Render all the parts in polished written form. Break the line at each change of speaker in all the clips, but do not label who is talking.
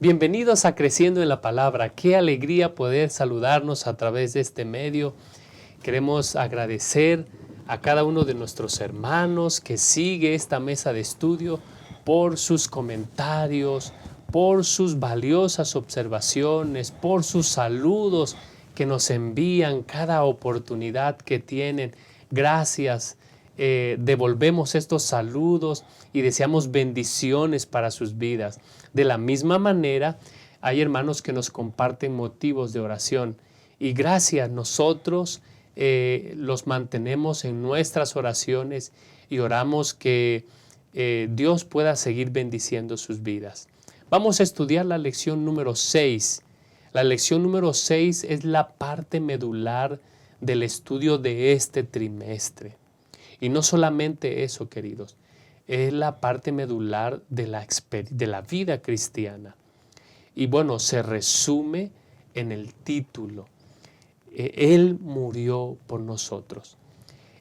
Bienvenidos a Creciendo en la Palabra. Qué alegría poder saludarnos a través de este medio. Queremos agradecer a cada uno de nuestros hermanos que sigue esta mesa de estudio por sus comentarios, por sus valiosas observaciones, por sus saludos que nos envían cada oportunidad que tienen. Gracias. Devolvemos estos saludos y deseamos bendiciones para sus vidas. De la misma manera, hay hermanos que nos comparten motivos de oración y gracias, nosotros los mantenemos en nuestras oraciones y oramos que Dios pueda seguir bendiciendo sus vidas. Vamos a estudiar la lección número 6. La lección número 6 es la parte medular del estudio de este trimestre. Y no solamente eso, queridos, es la parte medular de la vida cristiana. Y bueno, se resume en el título. Él murió por nosotros.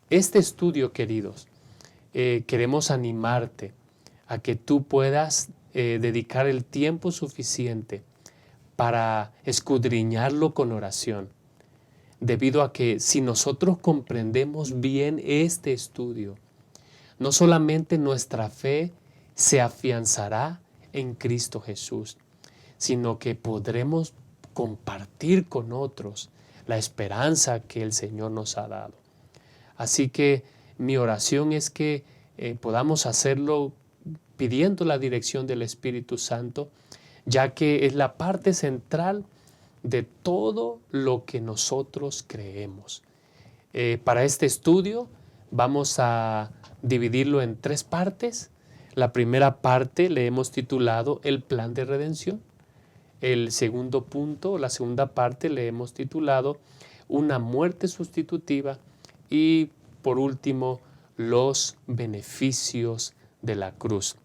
Este estudio, queridos, queremos animarte a que tú puedas dedicar el tiempo suficiente para escudriñarlo con oración. Debido a que si nosotros comprendemos bien este estudio, no solamente nuestra fe se afianzará en Cristo Jesús, sino que podremos compartir con otros la esperanza que el Señor nos ha dado. Así que mi oración es que podamos hacerlo pidiendo la dirección del Espíritu Santo, ya que es la parte central de todo lo que nosotros creemos. Para este estudio vamos a dividirlo en 3 partes. La primera parte le hemos titulado El plan de redención. El segundo punto, la segunda parte, le hemos titulado Una muerte sustitutiva. Y por último, los beneficios de la cruz.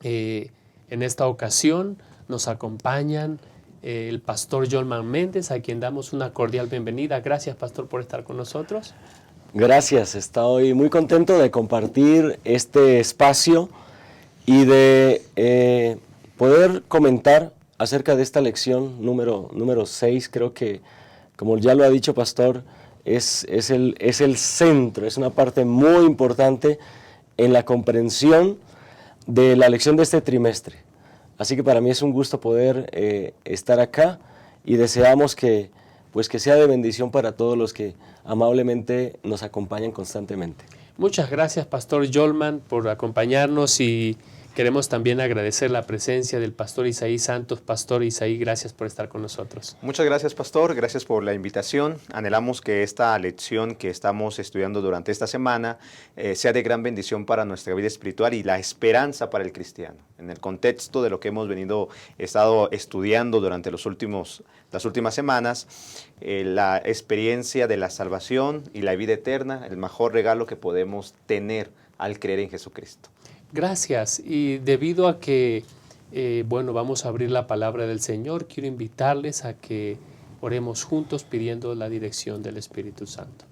En esta ocasión nos acompañan el pastor Jolman Méndez, a quien damos una cordial bienvenida. Gracias, pastor, por estar con nosotros.
Gracias, estoy muy contento de compartir este espacio y de poder comentar acerca de esta lección número 6. Creo que, como ya lo ha dicho pastor, es el centro, es una parte muy importante en la comprensión de la lección de este trimestre. Así que para mí es un gusto poder estar acá y deseamos que sea de bendición para todos los que amablemente nos acompañan constantemente.
Muchas gracias, pastor Jolman, por acompañarnos y queremos también agradecer la presencia del pastor Isaí Santos. Pastor Isaí, gracias por estar con nosotros.
Muchas gracias, pastor. Gracias por la invitación. Anhelamos que esta lección que estamos estudiando durante esta semana sea de gran bendición para nuestra vida espiritual y la esperanza para el cristiano. En el contexto de lo que hemos estado estudiando durante las últimas semanas, la experiencia de la salvación y la vida eterna, el mejor regalo que podemos tener al creer en Jesucristo.
Gracias. Y debido a que, vamos a abrir la palabra del Señor, quiero invitarles a que oremos juntos pidiendo la dirección del Espíritu Santo.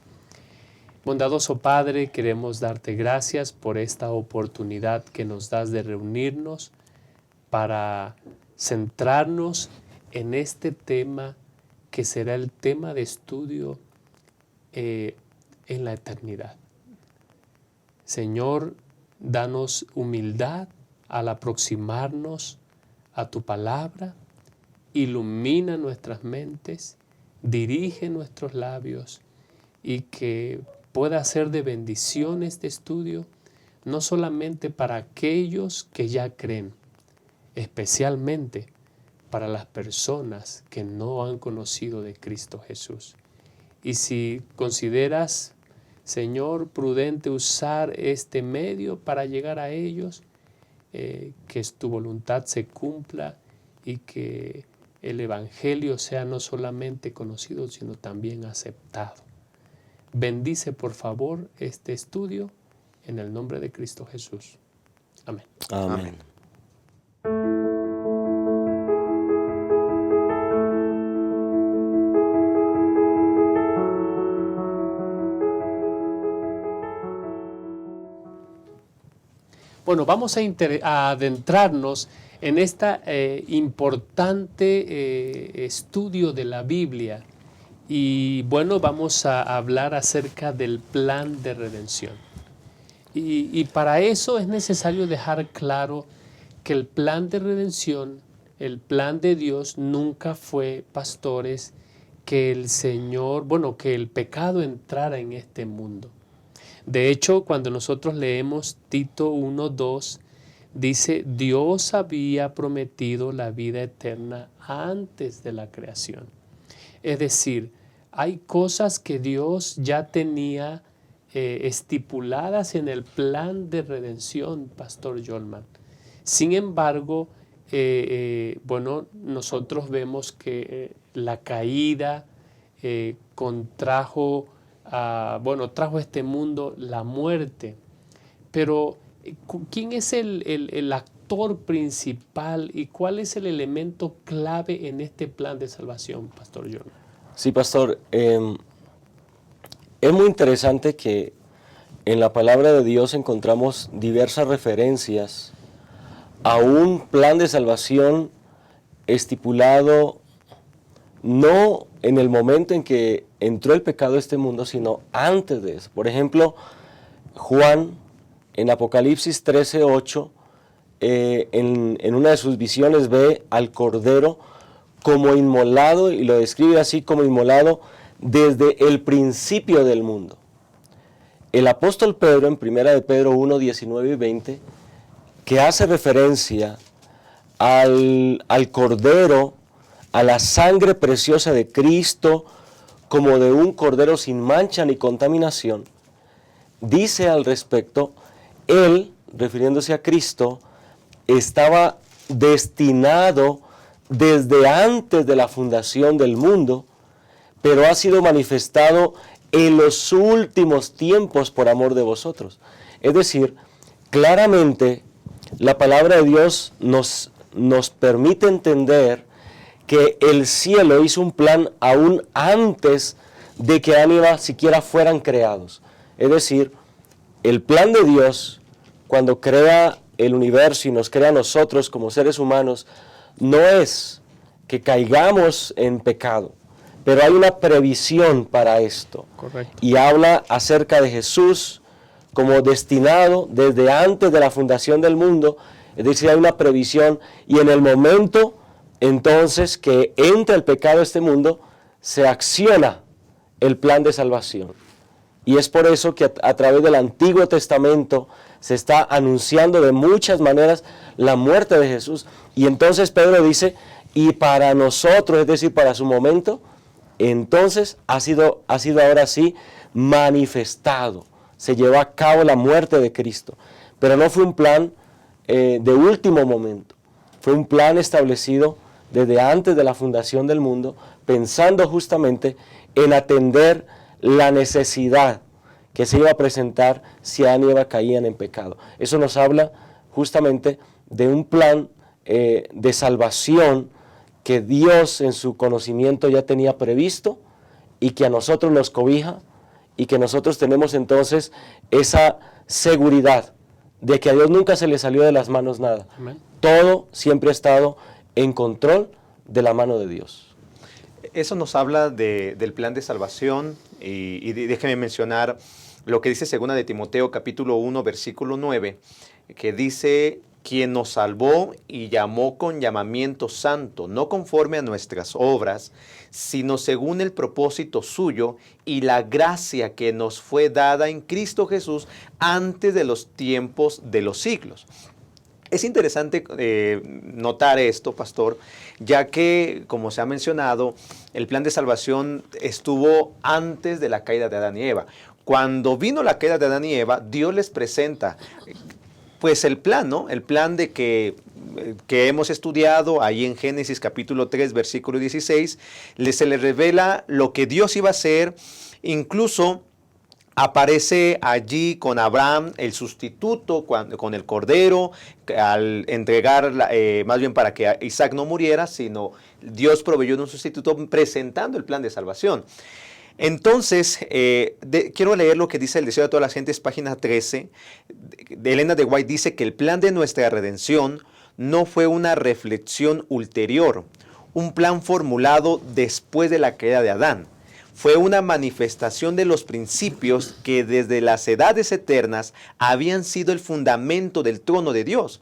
Bondadoso Padre, queremos darte gracias por esta oportunidad que nos das de reunirnos para centrarnos en este tema que será el tema de estudio en la eternidad. Señor, danos humildad al aproximarnos a tu palabra, ilumina nuestras mentes, dirige nuestros labios y que pueda ser de bendición este estudio, no solamente para aquellos que ya creen, especialmente para las personas que no han conocido de Cristo Jesús. Y si consideras, Señor, prudente usar este medio para llegar a ellos, que tu voluntad se cumpla y que el Evangelio sea no solamente conocido, sino también aceptado. Bendice, por favor, este estudio en el nombre de Cristo Jesús. Amén.
Amén.
Bueno, vamos a adentrarnos en este importante estudio de la Biblia. Y bueno, vamos a hablar acerca del plan de redención. Y para eso es necesario dejar claro que el plan de redención, el plan de Dios nunca fue, pastores, que el Señor, bueno, que el pecado entrara en este mundo. De hecho, cuando nosotros leemos Tito 1:2, dice, Dios había prometido la vida eterna antes de la creación. Es decir, hay cosas que Dios ya tenía estipuladas en el plan de redención, Pastor Jolman. Sin embargo, bueno, nosotros vemos que la caída trajo a este mundo la muerte. Pero, ¿quién es el actor principal y cuál es el elemento clave en este plan de salvación, Pastor Jolman?
Sí, pastor. Es muy interesante que en la palabra de Dios encontramos diversas referencias a un plan de salvación estipulado no en el momento en que entró el pecado a este mundo, sino antes de eso. Por ejemplo, Juan en Apocalipsis 13:8, en una de sus visiones ve al Cordero como inmolado, y lo describe así como inmolado desde el principio del mundo. El apóstol Pedro, en 1 de Pedro 1:19 y 20, que hace referencia al Cordero, a la sangre preciosa de Cristo, como de un Cordero sin mancha ni contaminación, dice al respecto, Él, refiriéndose a Cristo, estaba destinado desde antes de la fundación del mundo, pero ha sido manifestado en los últimos tiempos por amor de vosotros. Es decir, claramente la palabra de Dios nos permite entender que el cielo hizo un plan aún antes de que Adán y Eva siquiera fueran creados. Es decir, el plan de Dios, cuando crea el universo y nos crea a nosotros como seres humanos, no es que caigamos en pecado, pero hay una previsión para esto.
Correcto.
Y habla acerca de Jesús como destinado desde antes de la fundación del mundo, es decir, hay una previsión, y en el momento entonces que entra el pecado a este mundo, se acciona el plan de salvación. Y es por eso que a través del Antiguo Testamento se está anunciando de muchas maneras la muerte de Jesús. Y entonces Pedro dice, y para nosotros, es decir, para su momento, entonces ha sido ahora sí manifestado. Se llevó a cabo la muerte de Cristo. Pero no fue un plan de último momento. Fue un plan establecido desde antes de la fundación del mundo, pensando justamente en atender la necesidad que se iba a presentar si Adán y Eva caían en pecado. Eso nos habla justamente de un plan de salvación que Dios en su conocimiento ya tenía previsto y que a nosotros nos cobija, y que nosotros tenemos entonces esa seguridad de que a Dios nunca se le salió de las manos nada.
Amén.
Todo siempre ha estado en control de la mano de Dios.
Eso nos habla del plan de salvación y déjeme mencionar lo que dice 2 de Timoteo capítulo 1 versículo 9, que dice, quien nos salvó y llamó con llamamiento santo, no conforme a nuestras obras, sino según el propósito suyo y la gracia que nos fue dada en Cristo Jesús antes de los tiempos de los siglos. Es interesante notar esto, pastor, ya que, como se ha mencionado, el plan de salvación estuvo antes de la caída de Adán y Eva. Cuando vino la caída de Adán y Eva, Dios les presenta pues el plan, ¿no? El plan de que hemos estudiado ahí en Génesis capítulo 3, versículo 16, se les revela lo que Dios iba a hacer. Incluso aparece allí con Abraham el sustituto con el Cordero, al entregar, más bien para que Isaac no muriera, sino Dios proveyó un sustituto presentando el plan de salvación. Entonces, quiero leer lo que dice El deseo de todas las gentes, página 13. De Elena de White dice que el plan de nuestra redención no fue una reflexión ulterior, un plan formulado después de la caída de Adán. Fue una manifestación de los principios que desde las edades eternas habían sido el fundamento del trono de Dios.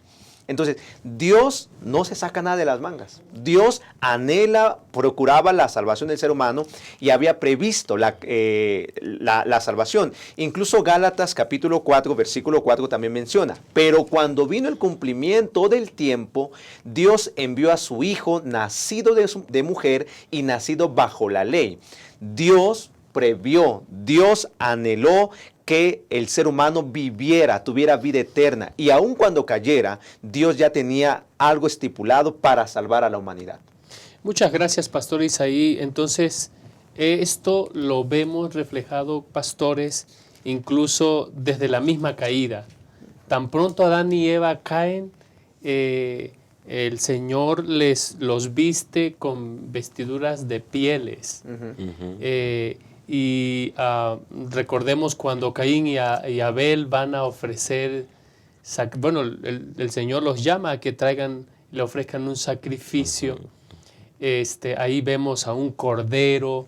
Entonces, Dios no se saca nada de las mangas. Dios anhela, procuraba la salvación del ser humano y había previsto la salvación. Incluso Gálatas capítulo 4, versículo 4 también menciona. Pero cuando vino el cumplimiento del tiempo, Dios envió a su Hijo, nacido de mujer y nacido bajo la ley. Dios previó, Dios anheló que el ser humano viviera, tuviera vida eterna. Y aun cuando cayera, Dios ya tenía algo estipulado para salvar a la humanidad.
Muchas gracias, Pastor Isaí. Entonces, esto lo vemos reflejado, pastores, incluso desde la misma caída. Tan pronto Adán y Eva caen, el Señor los viste con vestiduras de pieles. Y recordemos cuando Caín y Abel van a ofrecer, el Señor los llama a que le ofrezcan un sacrificio. Ahí vemos a un cordero,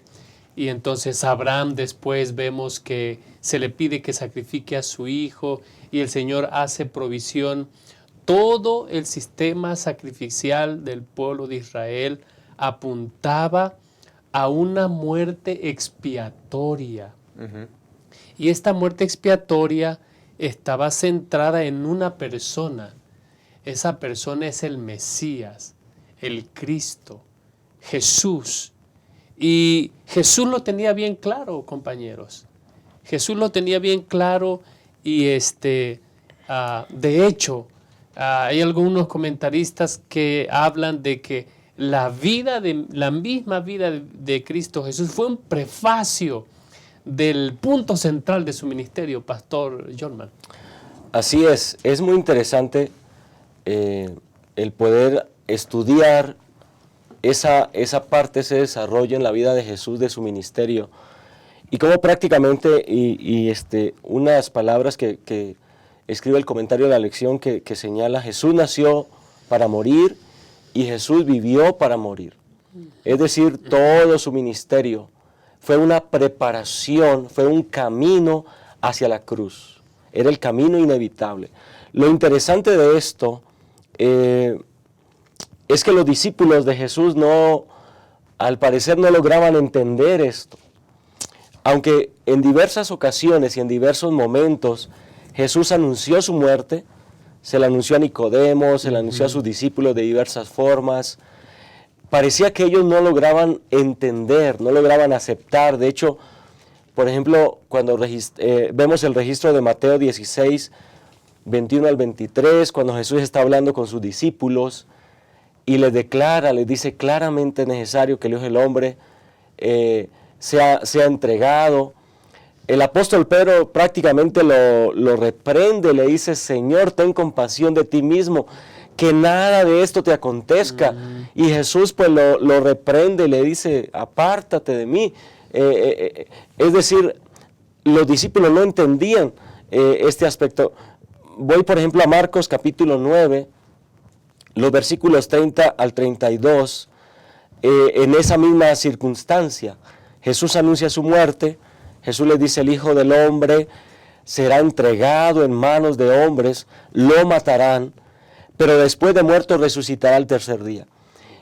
y entonces Abraham después vemos que se le pide que sacrifique a su hijo, y el Señor hace provisión. Todo el sistema sacrificial del pueblo de Israel apuntaba a una muerte expiatoria. Y esta muerte expiatoria estaba centrada en una persona. Esa persona es el Mesías, el Cristo, Jesús. Y Jesús lo tenía bien claro, compañeros. Jesús lo tenía bien claro y de hecho, hay algunos comentaristas que hablan de que la misma vida de Cristo Jesús fue un prefacio del punto central de su ministerio, Pastor Jorman.
Así es muy interesante el poder estudiar esa parte, ese desarrollo en la vida de Jesús, de su ministerio, y cómo prácticamente, unas palabras que escribe el comentario de la lección que señala: Jesús nació para morir y Jesús vivió para morir. Es decir, todo su ministerio fue una preparación, fue un camino hacia la cruz. Era el camino inevitable. Lo interesante de esto es que los discípulos de Jesús al parecer no lograban entender esto. Aunque en diversas ocasiones y en diversos momentos Jesús anunció su muerte, se la anunció a Nicodemo, se la anunció a sus discípulos de diversas formas. Parecía que ellos no lograban entender, no lograban aceptar. De hecho, por ejemplo, cuando vemos el registro de Mateo 16, 21 al 23, cuando Jesús está hablando con sus discípulos y les dice claramente: es necesario que el Hijo del Hombre sea entregado. El apóstol Pedro prácticamente lo reprende, le dice: Señor, ten compasión de ti mismo, que nada de esto te acontezca. Y Jesús pues lo reprende, le dice: apártate de mí. Es decir, los discípulos no entendían este aspecto. Voy, por ejemplo, a Marcos capítulo 9, los versículos 30 al 32. En esa misma circunstancia, Jesús anuncia su muerte. Jesús les dice: el Hijo del Hombre será entregado en manos de hombres, lo matarán, pero después de muerto resucitará al tercer día.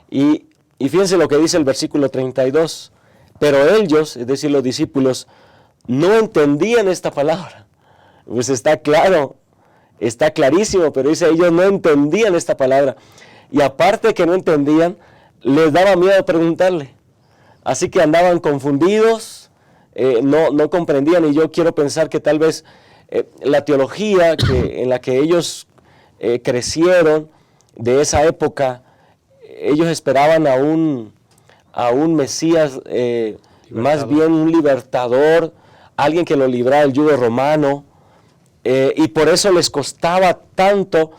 Y fíjense lo que dice el versículo 32. Pero ellos, es decir, los discípulos, no entendían esta palabra. Pues está claro, está clarísimo, pero dice: ellos no entendían esta palabra. Y aparte que no entendían, les daba miedo preguntarle. Así que andaban confundidos. No comprendían, y yo quiero pensar que tal vez la teología en la que ellos crecieron de esa época, ellos esperaban a un Mesías, más bien un libertador, alguien que lo librara del yugo romano, y por eso les costaba tanto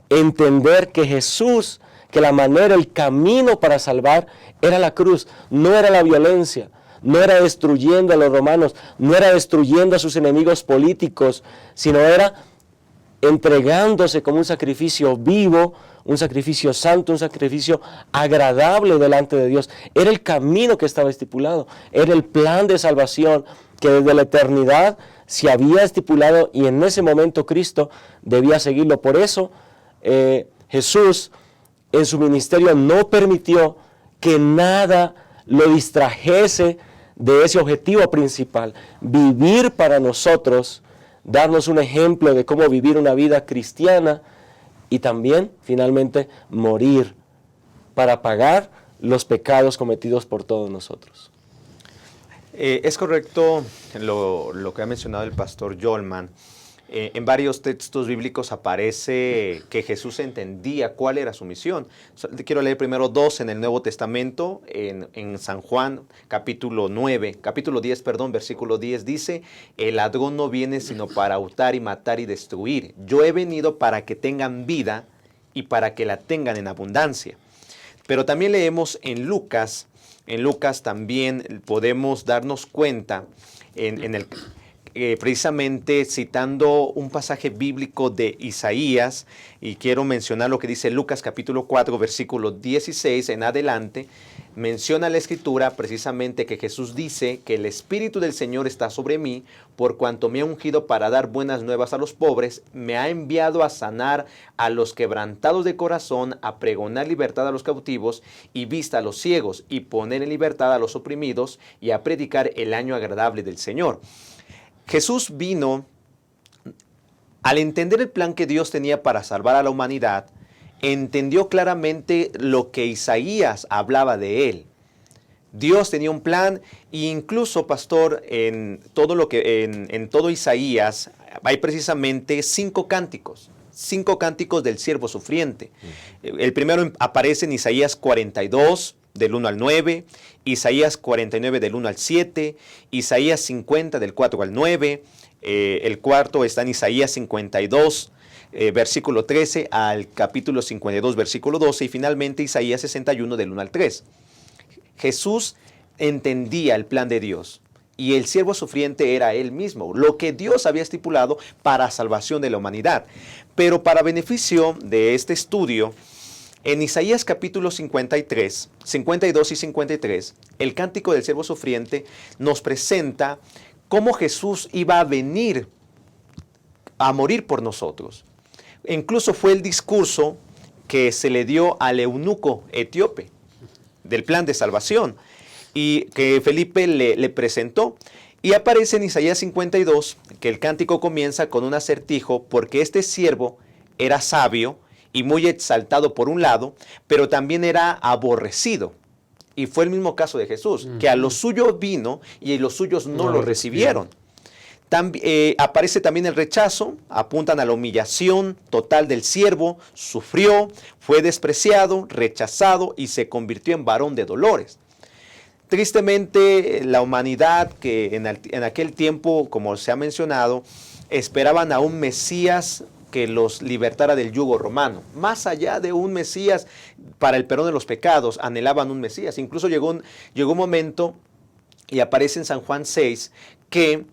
entender que Jesús, que la manera, el camino para salvar era la cruz, no era la violencia. no era destruyendo a los romanos, no era destruyendo a sus enemigos políticos, sino era entregándose como un sacrificio vivo, un sacrificio santo, un sacrificio agradable delante de Dios. Era el camino que estaba estipulado, era el plan de salvación que desde la eternidad se había estipulado y en ese momento Cristo debía seguirlo. Por eso Jesús en su ministerio no permitió que nada lo distrajese de ese objetivo principal, vivir para nosotros, darnos un ejemplo de cómo vivir una vida cristiana y también, finalmente, morir para pagar los pecados cometidos por todos nosotros.
Es correcto lo que ha mencionado el pastor Jolman. En varios textos bíblicos aparece que Jesús entendía cuál era su misión. Quiero leer primero dos en el Nuevo Testamento, en San Juan, capítulo 10, versículo 10, dice: el ladrón no viene sino para hurtar y matar y destruir. Yo he venido para que tengan vida y para que la tengan en abundancia. Pero también leemos en Lucas también podemos darnos cuenta precisamente citando un pasaje bíblico de Isaías, y quiero mencionar lo que dice Lucas capítulo 4, versículo 16 en adelante. Menciona la Escritura precisamente que Jesús dice que el Espíritu del Señor está sobre mí, por cuanto me ha ungido para dar buenas nuevas a los pobres, me ha enviado a sanar a los quebrantados de corazón, a pregonar libertad a los cautivos y vista a los ciegos, y poner en libertad a los oprimidos, y a predicar el año agradable del Señor. Jesús vino, al entender el plan que Dios tenía para salvar a la humanidad, entendió claramente lo que Isaías hablaba de él. Dios tenía un plan, e incluso, pastor, en todo Isaías hay precisamente 5 cánticos del siervo sufriente. El primero aparece en Isaías 42, del 1 al 9, Isaías 49 del 1 al 7, Isaías 50 del 4 al 9, el cuarto está en Isaías 52, versículo 13 al capítulo 52, versículo 12, y finalmente Isaías 61 del 1 al 3. Jesús entendía el plan de Dios y el siervo sufriente era él mismo, lo que Dios había estipulado para salvación de la humanidad. Pero para beneficio de este estudio, en Isaías capítulo 52 y 53, el cántico del siervo sufriente nos presenta cómo Jesús iba a venir a morir por nosotros. Incluso fue el discurso que se le dio al eunuco etíope del plan de salvación y que Felipe le presentó. Y aparece en Isaías 52 que el cántico comienza con un acertijo, porque este siervo era sabio y muy exaltado por un lado, pero también era aborrecido. Y fue el mismo caso de Jesús, que a los suyos vino y los suyos no lo recibieron. Aparece también el rechazo, apuntan a la humillación total del siervo, sufrió, fue despreciado, rechazado y se convirtió en varón de dolores. Tristemente, la humanidad que en aquel tiempo, como se ha mencionado, esperaban a un Mesías que los libertara del yugo romano. Más allá de un Mesías para el perdón de los pecados, anhelaban un Mesías. Incluso llegó un momento, y aparece en San Juan 6, que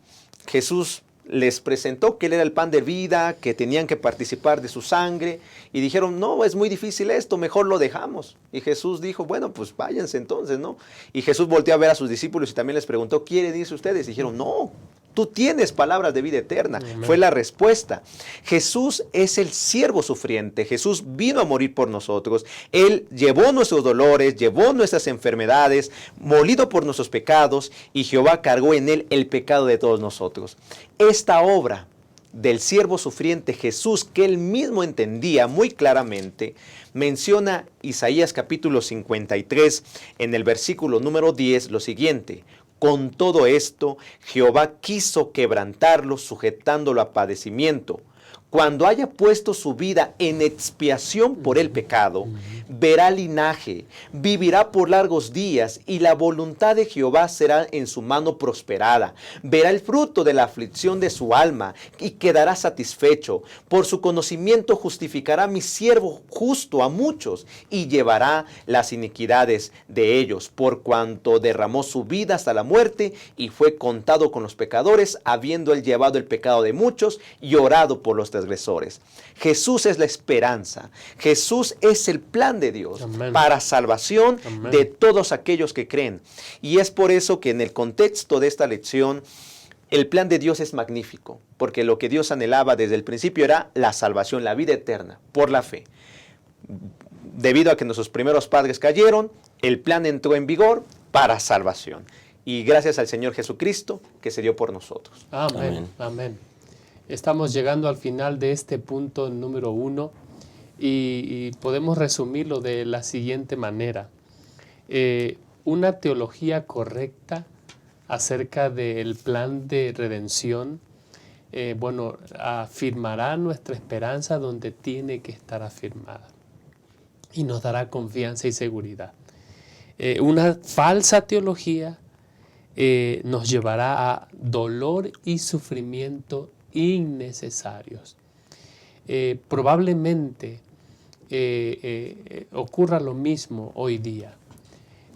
Jesús les presentó que Él era el pan de vida, que tenían que participar de su sangre, y dijeron: no, es muy difícil esto, mejor lo dejamos. Y Jesús dijo: bueno, pues váyanse entonces, ¿no? Y Jesús volteó a ver a sus discípulos y también les preguntó: ¿quieren irse ustedes? Y dijeron: no, tú tienes palabras de vida eterna. Amén. Fue la respuesta. Jesús es el siervo sufriente. Jesús vino a morir por nosotros. Él llevó nuestros dolores, llevó nuestras enfermedades, molido por nuestros pecados, y Jehová cargó en él el pecado de todos nosotros. Esta obra del siervo sufriente Jesús, que él mismo entendía muy claramente, menciona Isaías capítulo 53 en el versículo número 10 lo siguiente: con todo esto, Jehová quiso quebrantarlo, sujetándolo a padecimiento. Cuando haya puesto su vida en expiación por el pecado, verá linaje, vivirá por largos días, y la voluntad de Jehová será en su mano prosperada. Verá el fruto de la aflicción de su alma, y quedará satisfecho. Por su conocimiento justificará mi siervo justo a muchos, y llevará las iniquidades de ellos, por cuanto derramó su vida hasta la muerte, y fue contado con los pecadores, habiendo él llevado el pecado de muchos, y orado por los transgresores. Jesús es la esperanza. Jesús es el plan de Dios.
Amén.
Para salvación
Amén.
de todos aquellos que creen. Y es por eso que en el contexto de esta lección, el plan de Dios es magnífico, porque lo que Dios anhelaba desde el principio era la salvación, la vida eterna, por la fe. Debido a que nuestros primeros padres cayeron, el plan entró en vigor para salvación. Y gracias al Señor Jesucristo que se dio por nosotros.
Amén.
Amén.
Amén. Estamos llegando al final de este punto número 1 y podemos resumirlo de la siguiente manera. Una teología correcta acerca del plan de redención, afirmará nuestra esperanza donde tiene que estar afirmada y nos dará confianza y seguridad. Una falsa teología nos llevará a dolor y sufrimiento innecesarios. Probablemente ocurra lo mismo hoy día.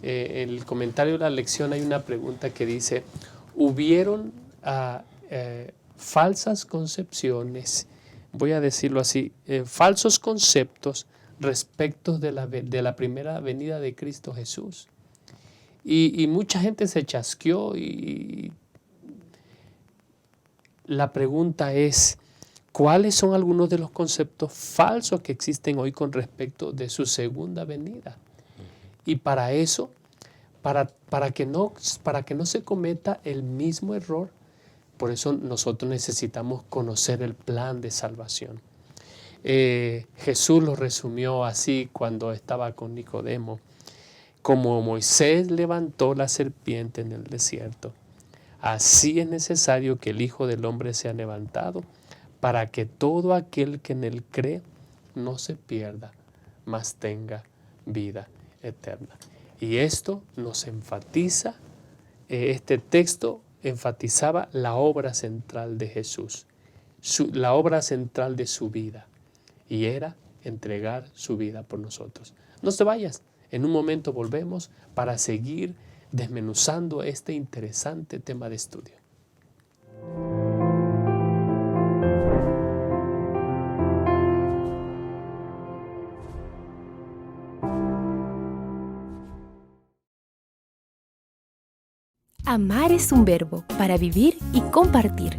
En el comentario de la lección hay una pregunta que dice: ¿hubieron falsas concepciones, voy a decirlo así, falsos conceptos respecto de la primera venida de Cristo Jesús? Y mucha gente se chasqueó y la pregunta es: ¿cuáles son algunos de los conceptos falsos que existen hoy con respecto de su segunda venida? Y para eso, para que no se cometa el mismo error, por eso nosotros necesitamos conocer el plan de salvación. Jesús lo resumió así cuando estaba con Nicodemo: como Moisés levantó la serpiente en el desierto, así es necesario que el Hijo del Hombre sea levantado, para que todo aquel que en él cree no se pierda, mas tenga vida eterna. Y esto nos enfatiza, este texto enfatizaba la obra central de Jesús, la obra central de su vida, y era entregar su vida por nosotros. No te vayas, en un momento volvemos para seguir desmenuzando este interesante tema de estudio.
Amar es un verbo para vivir y compartir.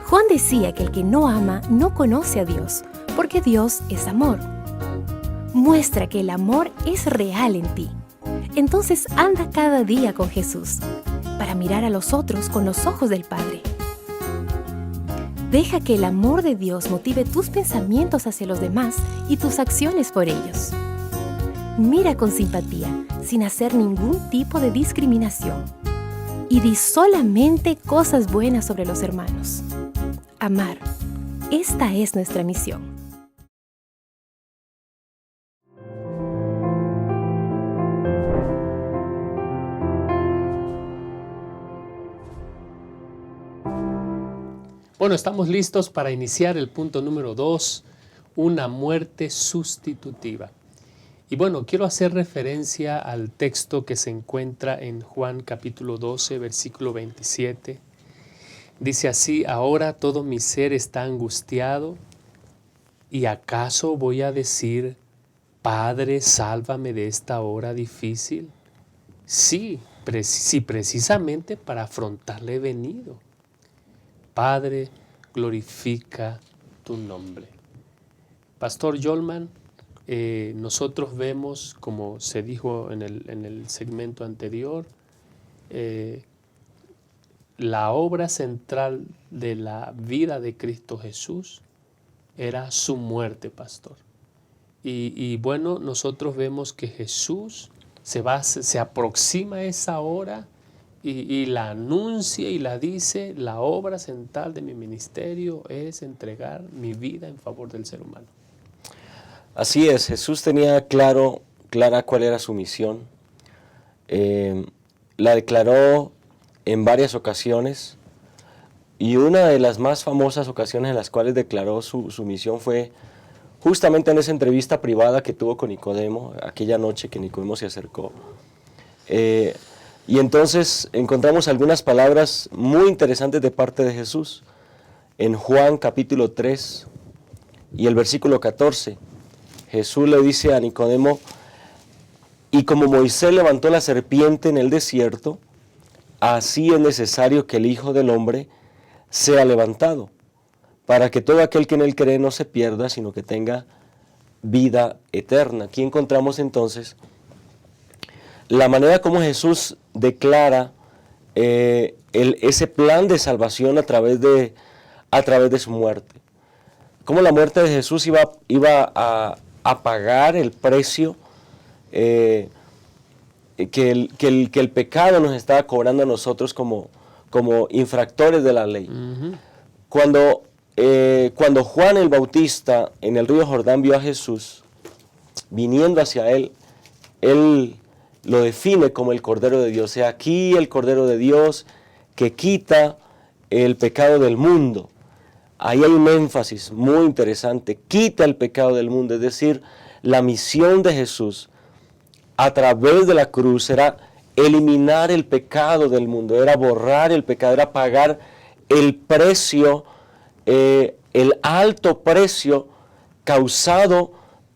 Juan decía que el que no ama no conoce a Dios, porque Dios es amor. Muestra que el amor es real en ti. Entonces anda cada día con Jesús, para mirar a los otros con los ojos del Padre. Deja que el amor de Dios motive tus pensamientos hacia los demás y tus acciones por ellos. Mira con simpatía, sin hacer ningún tipo de discriminación. Y di solamente cosas buenas sobre los hermanos. Amar. Esta es nuestra misión.
Bueno, estamos listos para iniciar el punto número 2, una muerte sustitutiva. Y bueno, quiero hacer referencia al texto que se encuentra en Juan capítulo 12, versículo 27. Dice así: ahora todo mi ser está angustiado, ¿y acaso voy a decir, Padre, sálvame de esta hora difícil? Sí, precisamente para afrontarle he venido. Padre, glorifica tu nombre. Pastor Yolman, nosotros vemos, como se dijo en el segmento anterior, la obra central de la vida de Cristo Jesús era su muerte, pastor. Y bueno, nosotros vemos que Jesús se aproxima a esa hora y la anuncia y la dice: la obra central de mi ministerio es entregar mi vida en favor del ser humano.
Así es, Jesús tenía clara cuál era su misión. La declaró en varias ocasiones, y una de las más famosas ocasiones en las cuales declaró su misión fue justamente en esa entrevista privada que tuvo con Nicodemo, aquella noche que Nicodemo se acercó. Y entonces encontramos algunas palabras muy interesantes de parte de Jesús. En Juan capítulo 3 y el versículo 14, Jesús le dice a Nicodemo: y como Moisés levantó la serpiente en el desierto, así es necesario que el Hijo del Hombre sea levantado, para que todo aquel que en él cree no se pierda, sino que tenga vida eterna. Aquí encontramos entonces la manera como Jesús declara ese plan de salvación a través de su muerte. Cómo la muerte de Jesús iba a pagar el precio que el pecado nos estaba cobrando a nosotros como infractores de la ley. Uh-huh. Cuando Juan el Bautista en el río Jordán vio a Jesús viniendo hacia él lo define como el Cordero de Dios. O sea, aquí el Cordero de Dios que quita el pecado del mundo. Ahí hay un énfasis muy interesante: quita el pecado del mundo. Es decir, la misión de Jesús a través de la cruz era eliminar el pecado del mundo, era borrar el pecado, era pagar el precio, el alto precio causado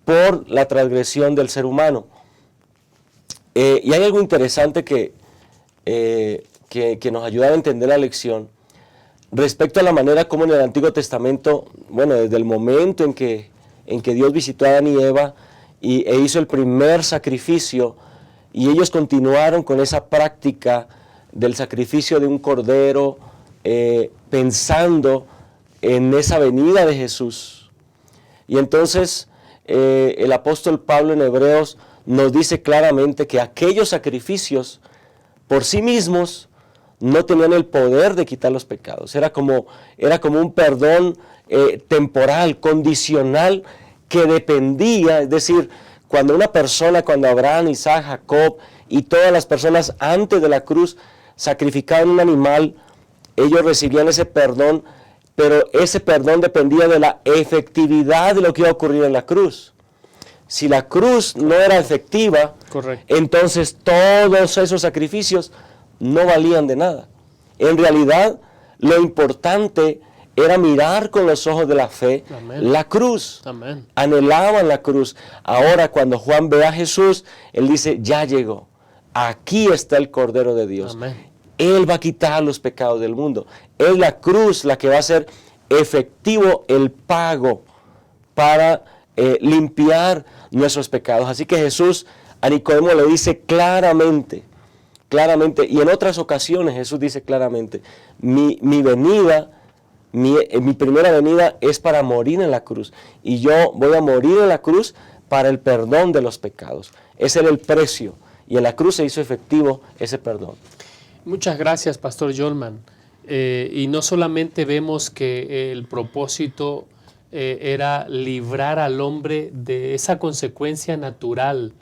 por la transgresión del ser humano. Y hay algo interesante que nos ayuda a entender la lección respecto a la manera como en el Antiguo Testamento, bueno, desde el momento en que Dios visitó a Adán y Eva e hizo el primer sacrificio, y ellos continuaron con esa práctica del sacrificio de un cordero, pensando en esa venida de Jesús. Y entonces el apóstol Pablo en Hebreos nos dice claramente que aquellos sacrificios por sí mismos no tenían el poder de quitar los pecados. Era como un perdón temporal, condicional, que dependía, es decir, cuando Abraham, Isaac, Jacob y todas las personas antes de la cruz sacrificaban un animal, ellos recibían ese perdón, pero ese perdón dependía de la efectividad de lo que iba a ocurrir en la cruz. Si la cruz no era efectiva, correcto, entonces todos esos sacrificios no valían de nada. En realidad, lo importante era mirar con los ojos de la fe. Amén. La cruz. Amén. Anhelaban la cruz. Ahora, cuando Juan ve a Jesús, él dice: ya llegó. Aquí está el Cordero de Dios. Amén. Él va a quitar los pecados del mundo. Es la cruz la que va a hacer efectivo el pago para limpiar nuestros pecados. Así que Jesús a Nicodemo le dice claramente, y en otras ocasiones Jesús dice claramente: mi primera venida es para morir en la cruz, y yo voy a morir en la cruz para el perdón de los pecados. Ese era el precio, y en la cruz se hizo efectivo ese perdón.
Muchas gracias, Pastor Jolman. Y no solamente vemos que el propósito era librar al hombre de esa consecuencia natural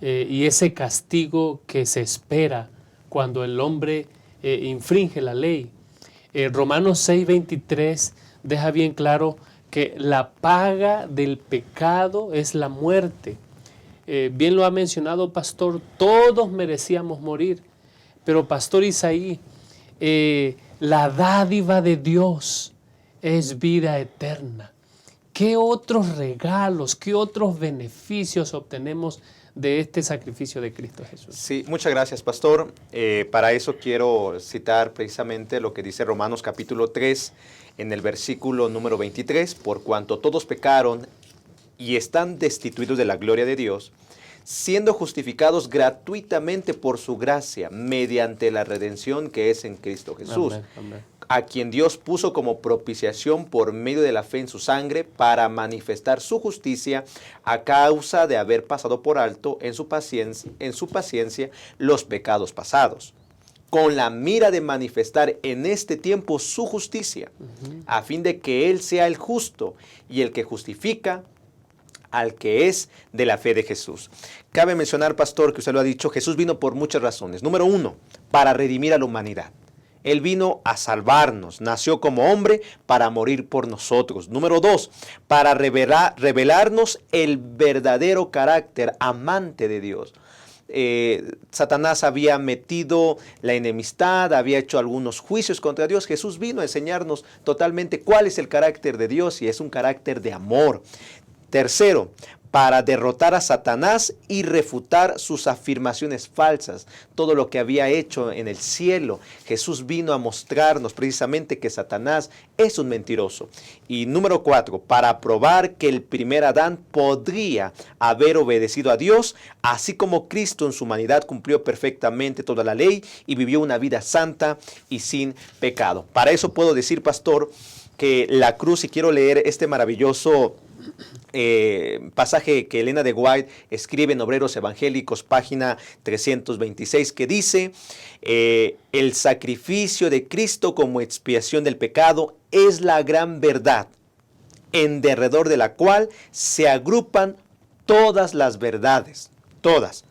y ese castigo que se espera cuando el hombre infringe la ley. Romanos 6:23 deja bien claro que la paga del pecado es la muerte. Bien lo ha mencionado, Pastor, todos merecíamos morir, pero Pastor Isaí, la dádiva de Dios es vida eterna. ¿Qué otros regalos, qué otros beneficios obtenemos de este sacrificio de Cristo Jesús?
Sí, muchas gracias, Pastor. Para eso quiero citar precisamente lo que dice Romanos capítulo 3, en el versículo número 23, por cuanto todos pecaron y están destituidos de la gloria de Dios, siendo justificados gratuitamente por su gracia, mediante la redención que es en Cristo Jesús. Amén, amén. A quien Dios puso como propiciación por medio de la fe en su sangre, para manifestar su justicia a causa de haber pasado por alto en su paciencia los pecados pasados, con la mira de manifestar en este tiempo su justicia, a fin de que Él sea el justo y el que justifica al que es de la fe de Jesús. Cabe mencionar, pastor, que usted lo ha dicho, Jesús vino por muchas razones. Número 1, para redimir a la humanidad. Él vino a salvarnos, nació como hombre para morir por nosotros. Número 2, para revelarnos el verdadero carácter amante de Dios. Satanás había metido la enemistad, había hecho algunos juicios contra Dios. Jesús vino a enseñarnos totalmente cuál es el carácter de Dios y es un carácter de amor. Tercero, para derrotar a Satanás y refutar sus afirmaciones falsas. Todo lo que había hecho en el cielo, Jesús vino a mostrarnos precisamente que Satanás es un mentiroso. Y número 4, para probar que el primer Adán podría haber obedecido a Dios, así como Cristo en su humanidad cumplió perfectamente toda la ley y vivió una vida santa y sin pecado. Para eso puedo decir, pastor, que la cruz, y quiero leer este maravilloso pasaje que Elena de White escribe en Obreros Evangélicos, página 326, que dice, el sacrificio de Cristo como expiación del pecado es la gran verdad, en derredor de la cual se agrupan todas las verdades, todas.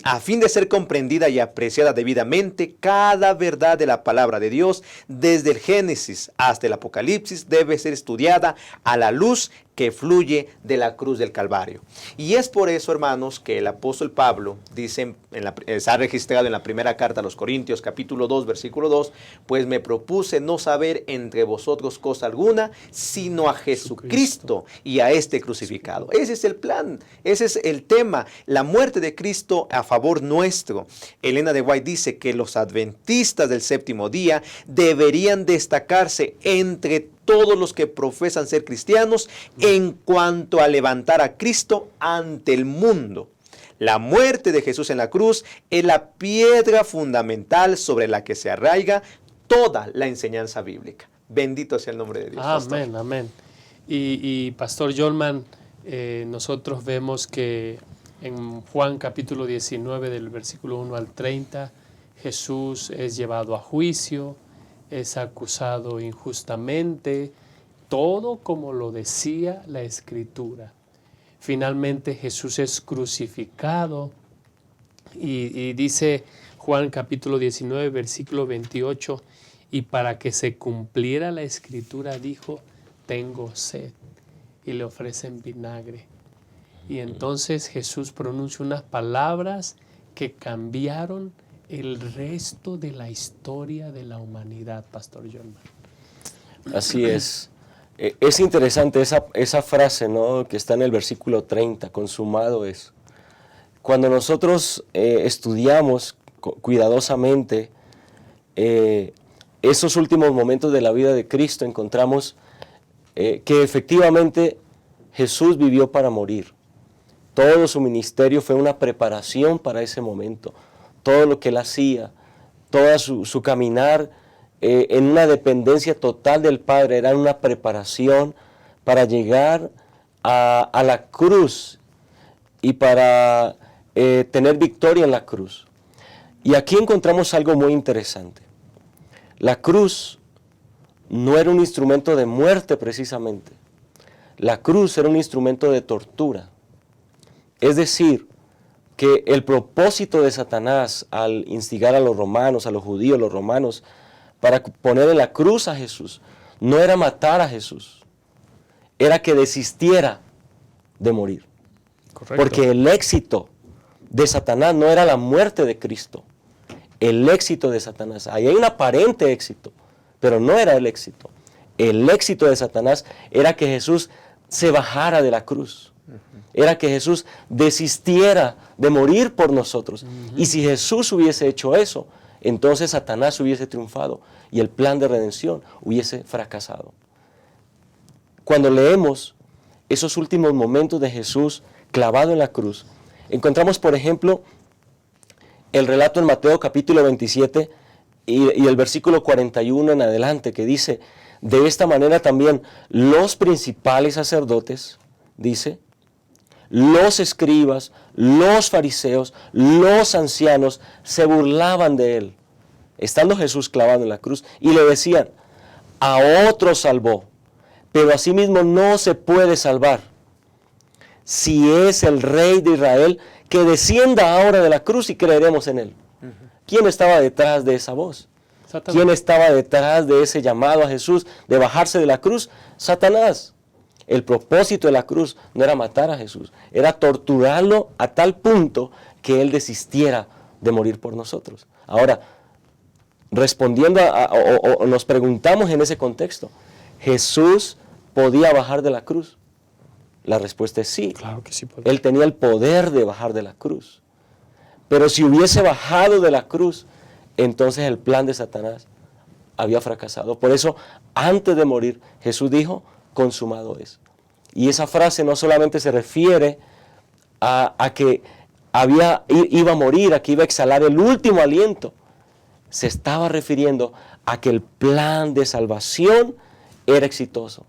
A fin de ser comprendida y apreciada debidamente, cada verdad de la palabra de Dios, desde el Génesis hasta el Apocalipsis, debe ser estudiada a la luz que fluye de la cruz del Calvario. Y es por eso, hermanos, que el apóstol Pablo dice, está registrado en la primera carta a los Corintios, capítulo 2, versículo 2, pues me propuse no saber entre vosotros cosa alguna, sino a Jesucristo y a este crucificado. Ese es el plan, ese es el tema, la muerte de Cristo a favor nuestro. Elena de White dice que los adventistas del séptimo día deberían destacarse entre todos los que profesan ser cristianos en cuanto a levantar a Cristo ante el mundo. La muerte de Jesús en la cruz es la piedra fundamental sobre la que se arraiga toda la enseñanza bíblica. Bendito sea el nombre de Dios.
Amén,
pastor.
amén. Y Pastor Jolman, nosotros vemos que en Juan capítulo 19 del versículo 1 al 30, Jesús es llevado a juicio, es acusado injustamente, todo como lo decía la Escritura. Finalmente Jesús es crucificado y dice Juan capítulo 19, versículo 28, y para que se cumpliera la Escritura dijo, tengo sed, y le ofrecen vinagre. Y entonces Jesús pronuncia unas palabras que cambiaron el resto de la historia de la humanidad, Pastor Jolman.
Así es. Es interesante esa frase, ¿no?, que está en el versículo 30, consumado es. Cuando nosotros estudiamos cuidadosamente esos últimos momentos de la vida de Cristo, encontramos que efectivamente Jesús vivió para morir. Todo su ministerio fue una preparación para ese momento. Todo lo que él hacía, todo su caminar en una dependencia total del Padre, era una preparación para llegar a la cruz y para tener victoria en la cruz. Y aquí encontramos algo muy interesante. La cruz no era un instrumento de muerte precisamente. La cruz era un instrumento de tortura. Es decir, que el propósito de Satanás al instigar a los romanos, a los judíos, los romanos, para poner en la cruz a Jesús, no era matar a Jesús, era que desistiera de morir.
Correcto.
Porque el éxito de Satanás no era la muerte de Cristo, el éxito de Satanás, ahí hay un aparente éxito, pero no era el éxito. El éxito de Satanás era que Jesús se bajara de la cruz. Era que Jesús desistiera de morir por nosotros. Y si Jesús hubiese hecho eso, entonces Satanás hubiese triunfado y el plan de redención hubiese fracasado. Cuando leemos esos últimos momentos de Jesús clavado en la cruz, encontramos, por ejemplo, el relato en Mateo capítulo 27 y el versículo 41 en adelante, que dice, de esta manera también los principales sacerdotes, dice, los escribas, los fariseos, los ancianos se burlaban de él, estando Jesús clavado en la cruz, y le decían, a otro salvó, pero a sí mismo no se puede salvar. si es el Rey de Israel, que descienda ahora de la cruz y creeremos en Él. ¿Quién estaba detrás de esa voz? ¿Quién estaba detrás de ese llamado a Jesús de bajarse de la cruz? Satanás. El propósito de la cruz no era matar a Jesús, era torturarlo a tal punto que Él desistiera de morir por nosotros. Ahora, respondiendo o nos preguntamos en ese contexto, ¿Jesús podía bajar de la cruz? La respuesta es sí.
Claro que sí podía.
Él tenía el poder de bajar de la cruz. Pero si hubiese bajado de la cruz, entonces el plan de Satanás había fracasado. Por eso, antes de morir, Jesús dijo, consumado es. Y esa frase no solamente se refiere a que iba a morir, a que iba a exhalar el último aliento. Se estaba refiriendo a que el plan de salvación era exitoso.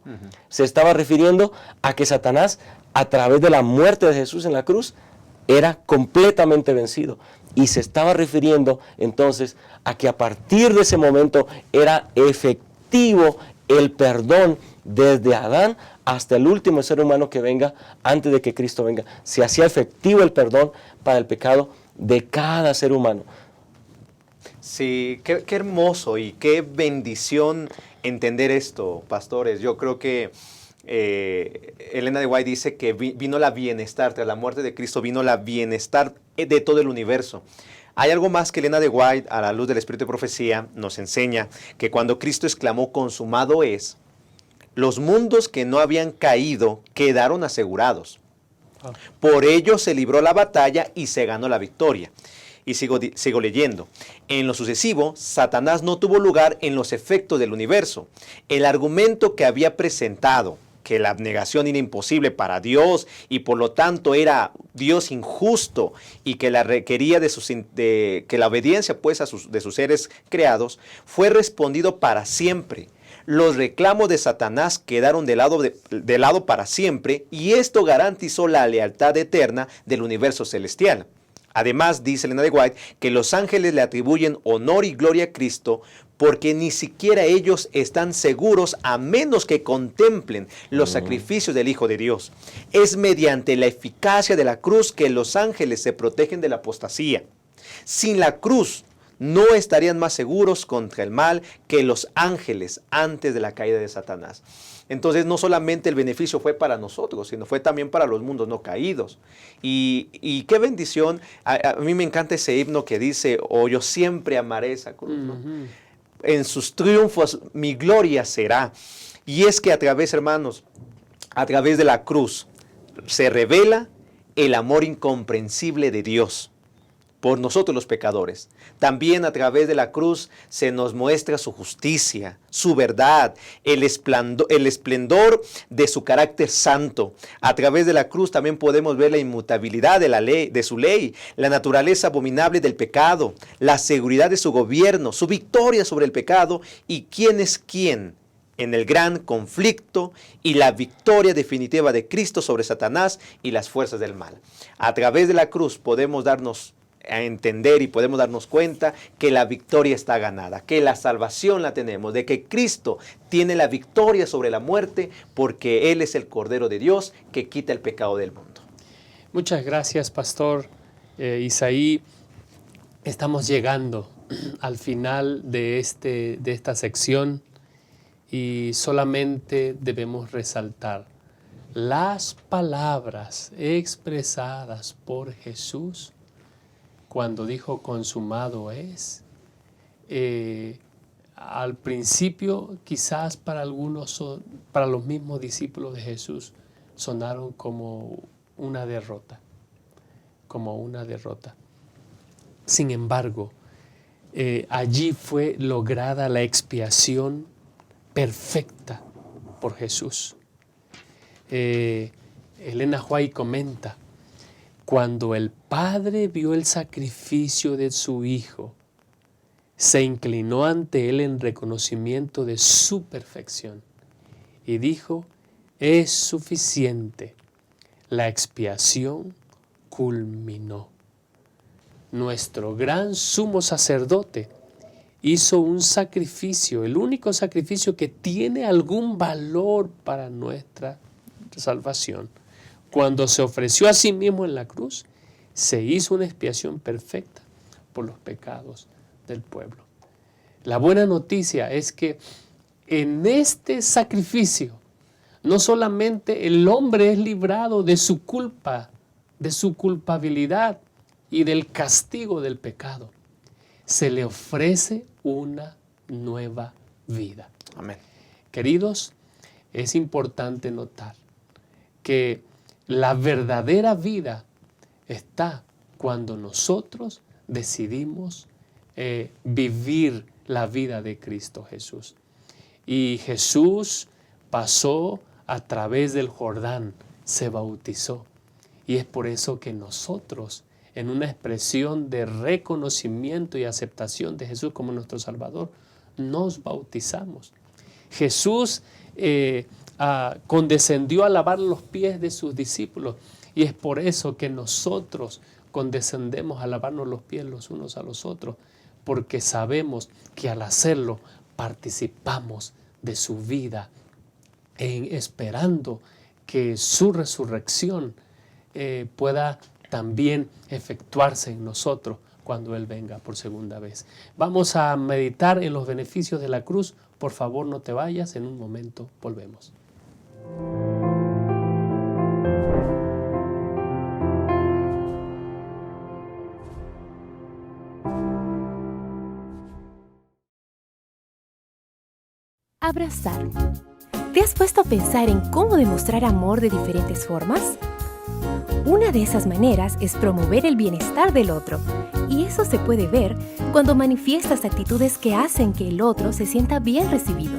Se estaba refiriendo a que Satanás, a través de la muerte de Jesús en la cruz, era completamente vencido. Y se estaba refiriendo entonces a que a partir de ese momento era efectivo el perdón desde Adán hasta el último ser humano que venga antes de que Cristo venga. Se hacía efectivo el perdón para el pecado de cada ser humano.
Sí, qué hermoso y qué bendición entender esto, pastores. Yo creo que Elena de White dice que vino la bienestar, tras la muerte de Cristo vino la bienestar de todo el universo. Hay algo más que Elena de White, a la luz del Espíritu de Profecía, nos enseña, que cuando Cristo exclamó, consumado es, los mundos que no habían caído quedaron asegurados. Por ello se libró la batalla y se ganó la victoria. Y sigo leyendo. En lo sucesivo, Satanás no tuvo lugar en los efectos del universo. El argumento que había presentado, que la abnegación era imposible para Dios y por lo tanto era Dios injusto y que la requería que la obediencia pues de sus seres creados, fue respondido para siempre. Los reclamos de Satanás quedaron de lado para siempre y esto garantizó la lealtad eterna del universo celestial. Además, dice Elena de White, que los ángeles le atribuyen honor y gloria a Cristo porque ni siquiera ellos están seguros a menos que contemplen los sacrificios del Hijo de Dios. Es mediante la eficacia de la cruz que los ángeles se protegen de la apostasía. Sin la cruz no estarían más seguros contra el mal que los ángeles antes de la caída de Satanás. Entonces no solamente el beneficio fue para nosotros, sino fue también para los mundos no caídos. Y qué bendición, a mí me encanta ese himno que dice, oh, yo siempre amaré esa cruz, ¿no? En sus triunfos mi gloria será. Y es que a través, hermanos, a través de la cruz se revela el amor incomprensible de Dios por nosotros los pecadores. También a través de la cruz se nos muestra su justicia, su verdad, el esplendor de su carácter santo. A través de la cruz también podemos ver la inmutabilidad de la ley, de su ley, la naturaleza abominable del pecado, la seguridad de su gobierno, su victoria sobre el pecado y quién es quién en el gran conflicto y la victoria definitiva de Cristo sobre Satanás y las fuerzas del mal. A través de la cruz podemos darnos a entender y podemos darnos cuenta que la victoria está ganada, que la salvación la tenemos, de que Cristo tiene la victoria sobre la muerte porque Él es el Cordero de Dios que quita el pecado del mundo.
Muchas gracias, Pastor Isaí. Estamos llegando al final de esta sección y solamente debemos resaltar las palabras expresadas por Jesús cuando dijo consumado es. Al principio quizás para algunos, para los mismos discípulos de Jesús, sonaron como una derrota, Sin embargo, allí fue lograda la expiación perfecta por Jesús. Elena White comenta, cuando el Padre vio el sacrificio de su Hijo, se inclinó ante Él en reconocimiento de su perfección y dijo, es suficiente, la expiación culminó. Nuestro gran sumo sacerdote hizo un sacrificio, el único sacrificio que tiene algún valor para nuestra salvación, cuando se ofreció a sí mismo en la cruz, se hizo una expiación perfecta por los pecados del pueblo. La buena noticia es que en este sacrificio, no solamente el hombre es librado de su culpa, de su culpabilidad y del castigo del pecado, se le ofrece una nueva vida.
Amén.
Queridos, es importante notar que la verdadera vida está cuando nosotros decidimos vivir la vida de Cristo Jesús. Y Jesús pasó a través del Jordán, se bautizó. Y es por eso que nosotros, en una expresión de reconocimiento y aceptación de Jesús como nuestro Salvador, nos bautizamos. Jesús condescendió a lavar los pies de sus discípulos, y es por eso que nosotros condescendemos a lavarnos los pies los unos a los otros, porque sabemos que al hacerlo participamos de su vida, esperando que su resurrección pueda también efectuarse en nosotros cuando Él venga por segunda vez. Vamos a meditar en los beneficios de la cruz. Por favor, no te vayas, en un momento volvemos.
Abrazar. ¿Te has puesto a pensar en cómo demostrar amor de diferentes formas? Una de esas maneras es promover el bienestar del otro, y eso se puede ver cuando manifiestas actitudes que hacen que el otro se sienta bien recibido.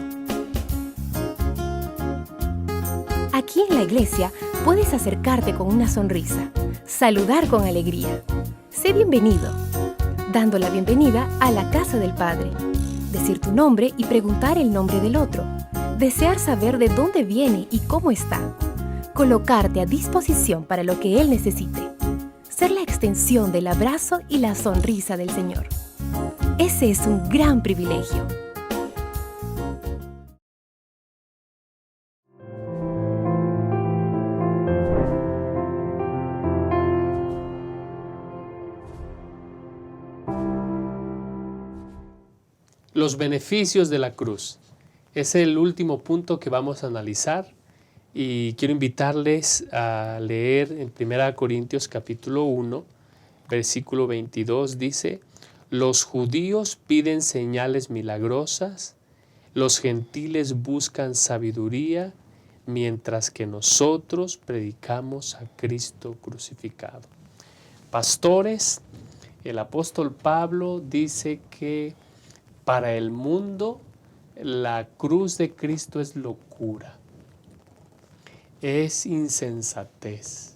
Aquí en la iglesia puedes acercarte con una sonrisa, saludar con alegría. Sé bienvenido, dando la bienvenida a la casa del Padre. Decir tu nombre y preguntar el nombre del otro. Desear saber de dónde viene y cómo está. Colocarte a disposición para lo que Él necesite. Ser la extensión del abrazo y la sonrisa del Señor. Ese es un gran privilegio.
Los beneficios de la cruz. Es el último punto que vamos a analizar, y quiero invitarles a leer en 1 Corintios capítulo 1, versículo 22, dice: los judíos piden señales milagrosas, los gentiles buscan sabiduría, mientras que nosotros predicamos a Cristo crucificado. Pastores, el apóstol Pablo dice que para el mundo la cruz de Cristo es locura, es insensatez,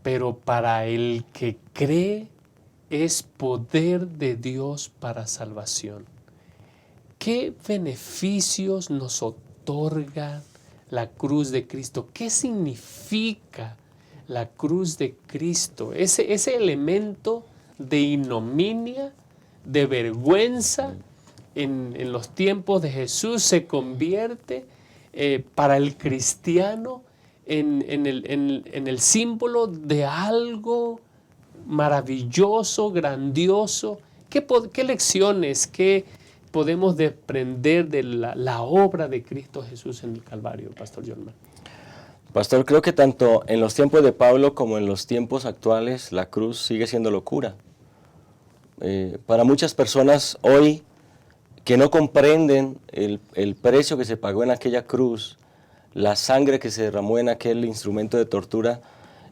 pero para el que cree es poder de Dios para salvación. ¿Qué beneficios nos otorga la cruz de Cristo? ¿Qué significa la cruz de Cristo? Ese elemento de ignominia, de vergüenza en los tiempos de Jesús se convierte para el cristiano en el símbolo de algo maravilloso, grandioso. ¿Qué lecciones, qué podemos desprender de la obra de Cristo Jesús en el Calvario, Pastor Jorman?
Pastor, creo que tanto en los tiempos de Pablo como en los tiempos actuales la cruz sigue siendo locura. Para muchas personas hoy que no comprenden el precio que se pagó en aquella cruz, la sangre que se derramó en aquel instrumento de tortura,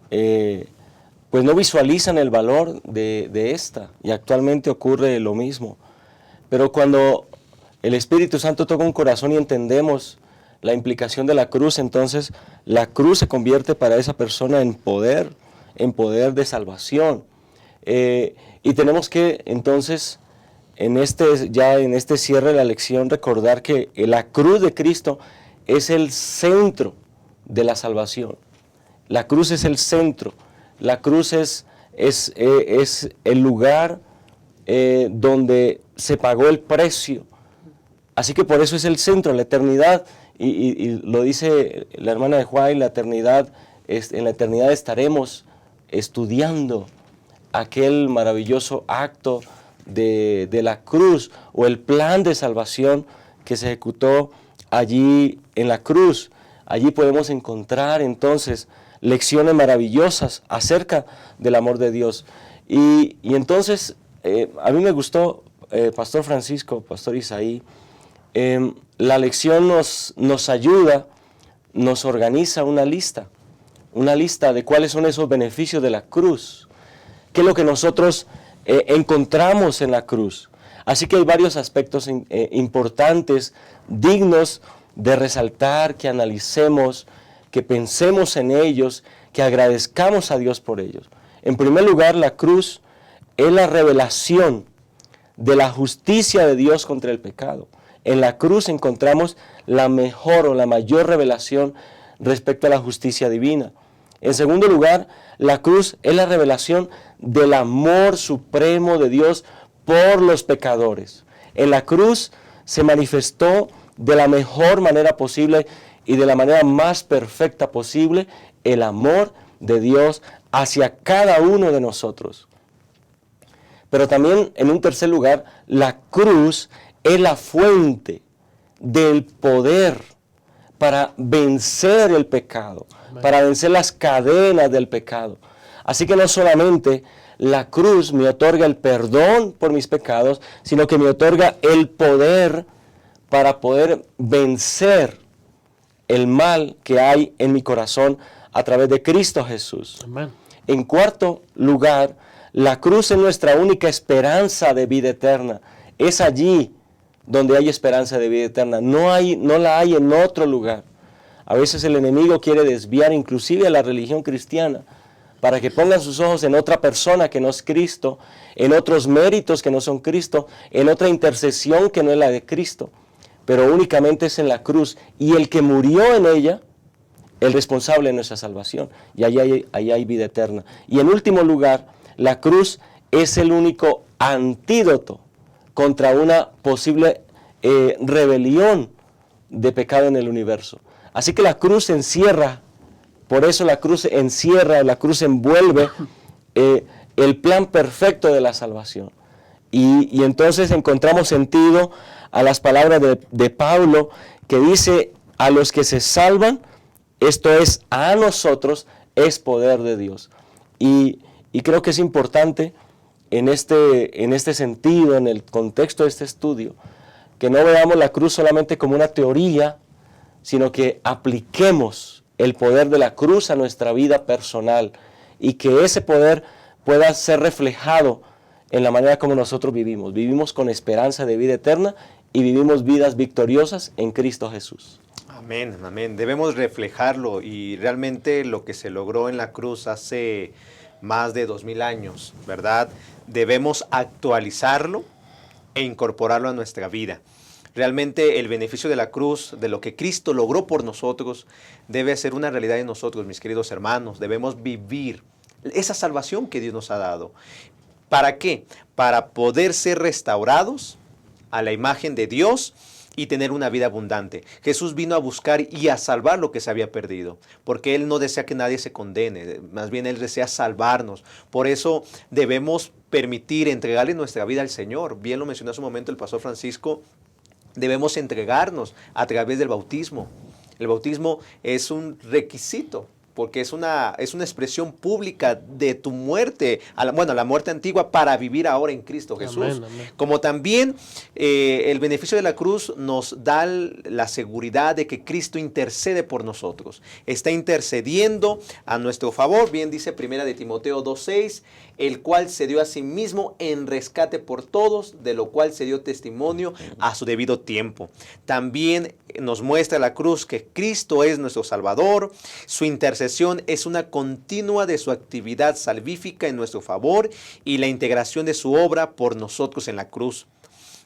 pues no visualizan el valor de esta, y actualmente ocurre lo mismo. Pero cuando el Espíritu Santo toca un corazón y entendemos la implicación de la cruz, entonces la cruz se convierte para esa persona en poder de salvación. Y tenemos que entonces, en este cierre de la lección, recordar que la cruz de Cristo es el centro de la salvación. La cruz es el centro. La cruz es el lugar donde se pagó el precio. Así que por eso es el centro, la eternidad, y lo dice la hermana de Juárez, la eternidad en la eternidad estaremos estudiando aquel maravilloso acto de la cruz o el plan de salvación que se ejecutó allí en la cruz. Allí podemos encontrar entonces lecciones maravillosas acerca del amor de Dios. Y entonces a mí me gustó, Pastor Francisco, Pastor Isaí, la lección nos ayuda, nos organiza una lista de cuáles son esos beneficios de la cruz, qué es lo que nosotros encontramos en la cruz. Así que hay varios aspectos importantes, dignos de resaltar, que analicemos, que pensemos en ellos, que agradezcamos a Dios por ellos. En primer lugar, la cruz es la revelación de la justicia de Dios contra el pecado. En la cruz encontramos la mejor o la mayor revelación respecto a la justicia divina. En segundo lugar, la cruz es la revelación del amor supremo de Dios por los pecadores. En la cruz se manifestó de la mejor manera posible y de la manera más perfecta posible el amor de Dios hacia cada uno de nosotros. Pero también, en un tercer lugar, la cruz es la fuente del poder para vencer el pecado, para vencer las cadenas del pecado. Así que no solamente la cruz me otorga el perdón por mis pecados, sino que me otorga el poder para poder vencer el mal que hay en mi corazón a través de Cristo Jesús. Amén. En cuarto lugar, la cruz es nuestra única esperanza de vida eterna. Es allí donde hay esperanza de vida eterna. No la hay en otro lugar. A veces el enemigo quiere desviar inclusive a la religión cristiana para que pongan sus ojos en otra persona que no es Cristo, en otros méritos que no son Cristo, en otra intercesión que no es la de Cristo. Pero únicamente es en la cruz. Y el que murió en ella, el responsable de nuestra salvación. Y ahí hay vida eterna. Y en último lugar, la cruz es el único antídoto contra una posible rebelión de pecado en el universo. Así que la cruz encierra, por eso la cruz encierra, la cruz envuelve el plan perfecto de la salvación. Y entonces encontramos sentido a las palabras de Pablo, que dice: a los que se salvan, esto es, a nosotros, es poder de Dios. Y creo que es importante en este sentido, en el contexto de este estudio, que no veamos la cruz solamente como una teoría, sino que apliquemos el poder de la cruz a nuestra vida personal y que ese poder pueda ser reflejado en la manera como nosotros vivimos. Vivimos con esperanza de vida eterna y vivimos vidas victoriosas en Cristo Jesús.
Amén, amén. Debemos reflejarlo, y realmente lo que se logró en la cruz hace más de 2000 años, ¿verdad? Debemos actualizarlo e incorporarlo a nuestra vida. Realmente el beneficio de la cruz, de lo que Cristo logró por nosotros, debe ser una realidad en nosotros, mis queridos hermanos. Debemos vivir esa salvación que Dios nos ha dado. ¿Para qué? Para poder ser restaurados a la imagen de Dios y tener una vida abundante. Jesús vino a buscar y a salvar lo que se había perdido, porque Él no desea que nadie se condene, más bien Él desea salvarnos. Por eso debemos permitir entregarle nuestra vida al Señor. Bien lo mencionó hace un momento el pastor Francisco, debemos entregarnos a través del bautismo. El bautismo es un requisito, porque es una expresión pública de tu muerte, la muerte antigua, para vivir ahora en Cristo Jesús. Amén, amén. Como también el beneficio de la cruz nos da la seguridad de que Cristo intercede por nosotros. Está intercediendo a nuestro favor, bien dice 1 de Timoteo 2:6, el cual se dio a sí mismo en rescate por todos, de lo cual se dio testimonio a su debido tiempo. También nos muestra la cruz que Cristo es nuestro Salvador. Su intercesión es una continua de su actividad salvífica en nuestro favor y la integración de su obra por nosotros en la cruz.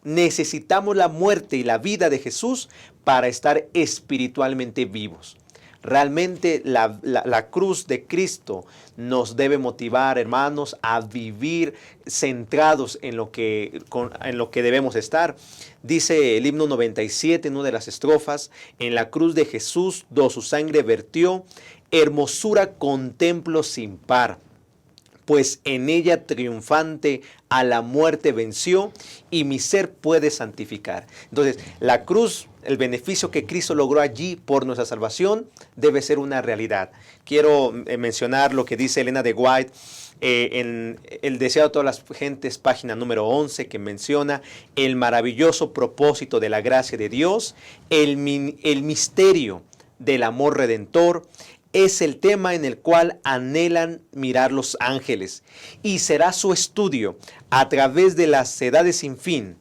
Necesitamos la muerte y la vida de Jesús para estar espiritualmente vivos. Realmente la cruz de Cristo nos debe motivar, hermanos, a vivir centrados en lo que debemos estar. Dice el himno 97 en una de las estrofas: en la cruz de Jesús, do su sangre vertió, hermosura contemplo sin par, pues en ella triunfante a la muerte venció y mi ser puede santificar. Entonces, la cruz, el beneficio que Cristo logró allí por nuestra salvación, debe ser una realidad. Quiero mencionar lo que dice Elena de White en El deseo de todas las gentes, página número 11, que menciona el maravilloso propósito de la gracia de Dios, el misterio del amor redentor, es el tema en el cual anhelan mirar los ángeles, y será su estudio a través de las edades sin fin.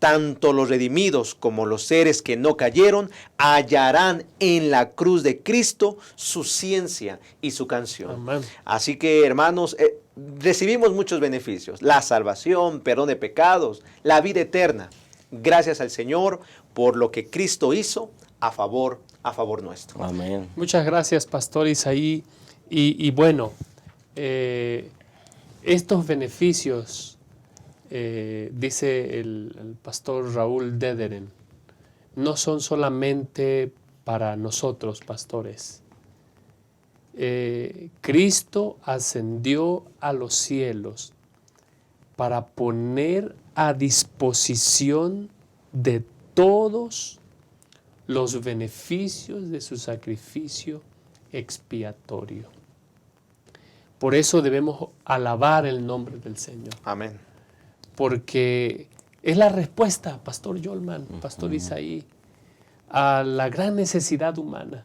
Tanto los redimidos como los seres que no cayeron hallarán en la cruz de Cristo su ciencia y su canción.
Amén.
Así que, hermanos, recibimos muchos beneficios: la salvación, perdón de pecados, la vida eterna. Gracias al Señor por lo que Cristo hizo a favor nuestro.
Amén.
Muchas gracias, Pastor Isaí. Y bueno, estos beneficios, dice el pastor Raúl Dederen, no son solamente para nosotros, pastores. Cristo ascendió a los cielos para poner a disposición de todos los beneficios de su sacrificio expiatorio. Por eso debemos alabar el nombre del Señor.
Amén.
Porque es la respuesta, Pastor Yolman, Pastor Isaí, a la gran necesidad humana.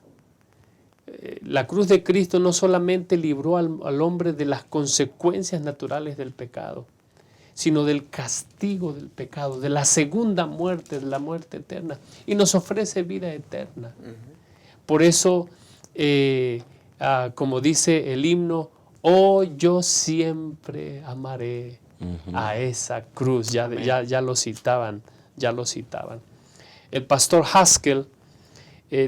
La cruz de Cristo no solamente libró al hombre de las consecuencias naturales del pecado, sino del castigo del pecado, de la segunda muerte, de la muerte eterna, y nos ofrece vida eterna. Por eso, como dice el himno, oh, yo siempre amaré a esa cruz. Ya lo citaban, El pastor Haskell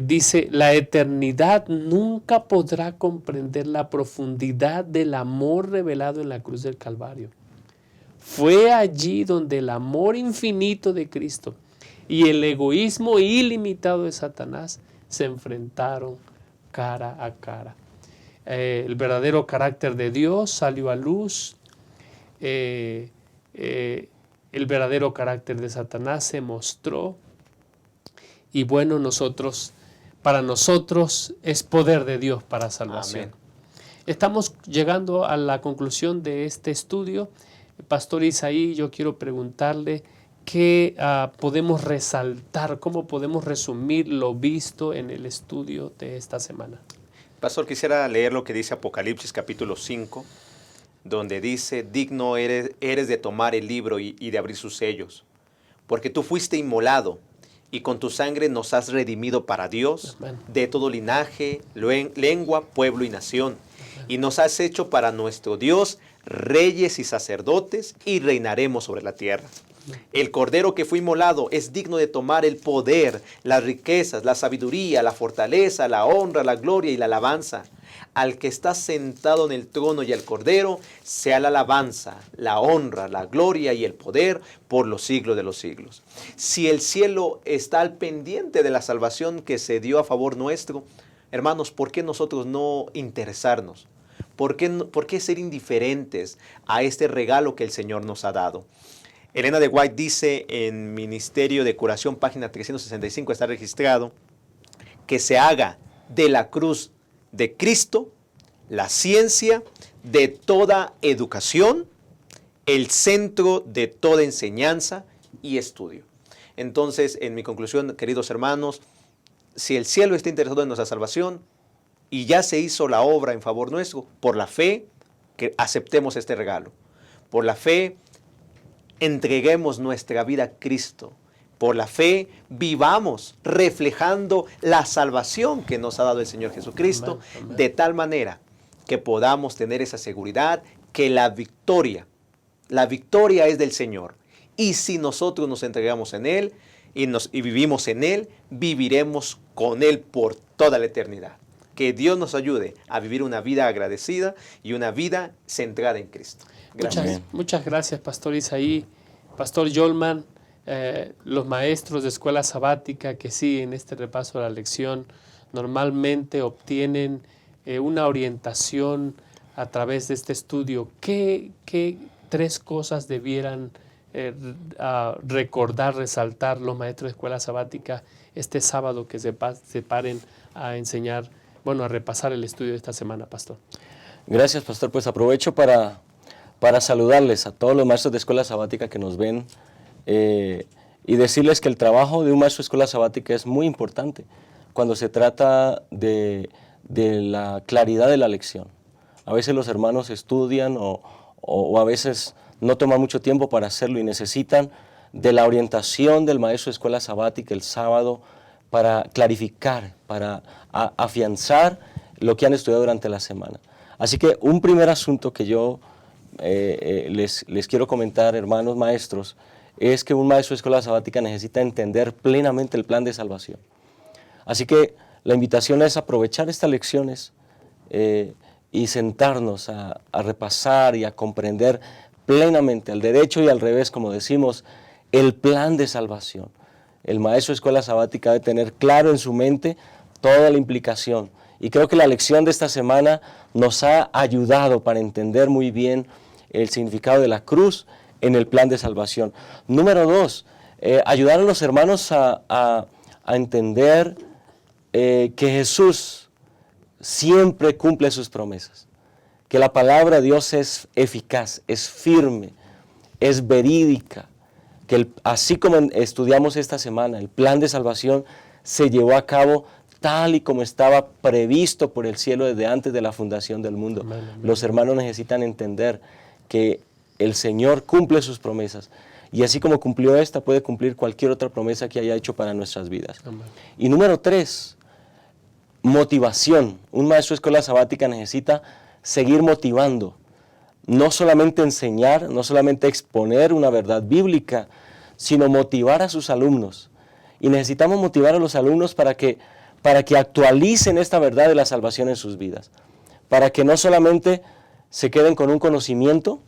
dice, la eternidad nunca podrá comprender la profundidad del amor revelado en la cruz del Calvario. Fue allí donde el amor infinito de Cristo y el egoísmo ilimitado de Satanás se enfrentaron cara a cara. El verdadero carácter de Dios salió a luz. El verdadero carácter de Satanás se mostró. Y bueno, para nosotros es poder de Dios para salvación.
Amén.
Estamos llegando a la conclusión de este estudio. Pastor Isaí, yo quiero preguntarle qué podemos resaltar, cómo podemos resumir lo visto en el estudio de esta semana.
Pastor, quisiera leer lo que dice Apocalipsis capítulo 5, donde dice, digno eres de tomar el libro y de abrir sus sellos, porque tú fuiste inmolado y con tu sangre nos has redimido para Dios. Amén. De todo linaje, lengua, pueblo y nación. Amén. Y nos has hecho para nuestro Dios reyes y sacerdotes, y reinaremos sobre la tierra. Amén. El Cordero que fue inmolado es digno de tomar el poder, las riquezas, la sabiduría, la fortaleza, la honra, la gloria y la alabanza. Al que está sentado en el trono y al Cordero, sea la alabanza, la honra, la gloria y el poder por los siglos de los siglos. Si el cielo está al pendiente de la salvación que se dio a favor nuestro, hermanos, ¿por qué nosotros no interesarnos? ¿Por qué ser indiferentes a este regalo que el Señor nos ha dado? Elena de White dice en Ministerio de Curación, página 365, está registrado, que se haga de la cruz de Cristo la ciencia de toda educación, el centro de toda enseñanza y estudio. Entonces, en mi conclusión, queridos hermanos, si el cielo está interesado en nuestra salvación y ya se hizo la obra en favor nuestro, por la fe, que aceptemos este regalo. Por la fe, entreguemos nuestra vida a Cristo. Por la fe, vivamos reflejando la salvación que nos ha dado el Señor Jesucristo, amén, amén, de tal manera que podamos tener esa seguridad que la victoria es del Señor. Y si nosotros nos entregamos en Él y vivimos en Él, viviremos con Él por toda la eternidad. Que Dios nos ayude a vivir una vida agradecida y una vida centrada en Cristo. Gracias.
Muchas gracias, Pastor Isaí, Pastor Yolman, los maestros de escuela sabática que siguen este repaso de la lección normalmente obtienen una orientación a través de este estudio, ¿qué 3 cosas debieran recordar, resaltar los maestros de escuela sabática este sábado que se paren a enseñar, a repasar el estudio de esta semana, pastor?
Gracias, pastor. Pues aprovecho para saludarles a todos los maestros de escuela sabática que nos ven y decirles que el trabajo de un maestro de escuela sabática es muy importante cuando se trata de la claridad de la lección. A veces los hermanos estudian o a veces no toman mucho tiempo para hacerlo y necesitan de la orientación del maestro de escuela sabática el sábado para clarificar, para afianzar lo que han estudiado durante la semana. Así que un primer asunto que yo les quiero comentar, hermanos maestros, es que un maestro de escuela sabática necesita entender plenamente el plan de salvación. Así que la invitación es aprovechar estas lecciones y sentarnos a repasar y a comprender plenamente, al derecho y al revés, como decimos, el plan de salvación. El maestro de escuela sabática debe tener claro en su mente toda la implicación. Y creo que la lección de esta semana nos ha ayudado para entender muy bien el significado de la cruz en el plan de salvación. Número 2, ayudar a los hermanos a entender que Jesús siempre cumple sus promesas, que la palabra de Dios es eficaz, es firme, es verídica, que así como estudiamos esta semana, el plan de salvación se llevó a cabo tal y como estaba previsto por el cielo desde antes de la fundación del mundo. Amén, amén. Los hermanos necesitan entender que el Señor cumple sus promesas y así como cumplió esta, puede cumplir cualquier otra promesa que haya hecho para nuestras vidas. Amén. Y número 3, motivación. Un maestro de escuela sabática necesita seguir motivando, no solamente enseñar, no solamente exponer una verdad bíblica, sino motivar a sus alumnos. Y necesitamos motivar a los alumnos para que actualicen esta verdad de la salvación en sus vidas, para que no solamente se queden con un conocimiento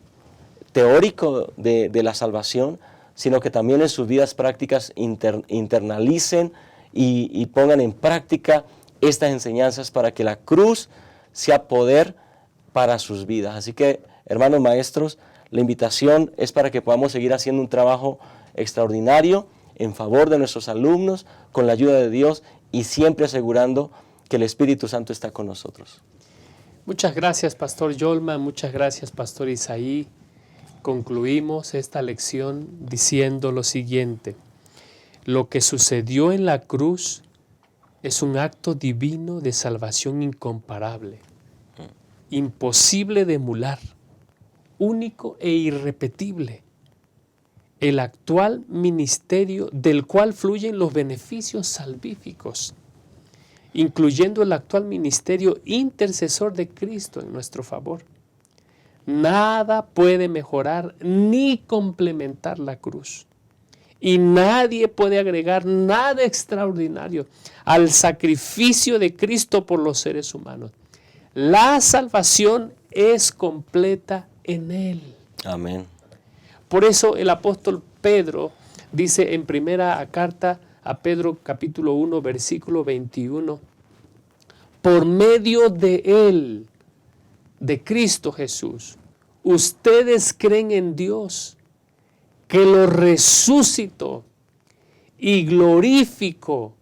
teórico de la salvación, sino que también en sus vidas prácticas internalicen y pongan en práctica estas enseñanzas para que la cruz sea poder para sus vidas. Así que, hermanos maestros, la invitación es para que podamos seguir haciendo un trabajo extraordinario en favor de nuestros alumnos, con la ayuda de Dios y siempre asegurando que el Espíritu Santo está con nosotros.
Muchas gracias, Pastor Yolma, muchas gracias, Pastor Isaí. Concluimos esta lección diciendo lo siguiente: lo que sucedió en la cruz es un acto divino de salvación incomparable, imposible de emular, único e irrepetible. El actual ministerio del cual fluyen los beneficios salvíficos, incluyendo el actual ministerio intercesor de Cristo en nuestro favor. Nada puede mejorar ni complementar la cruz. Y nadie puede agregar nada extraordinario al sacrificio de Cristo por los seres humanos. La salvación es completa en Él.
Amén.
Por eso el apóstol Pedro dice en primera carta a Pedro capítulo 1 versículo 21, por medio de Él, de Cristo Jesús, ustedes creen en Dios, que lo resucitó y glorificó,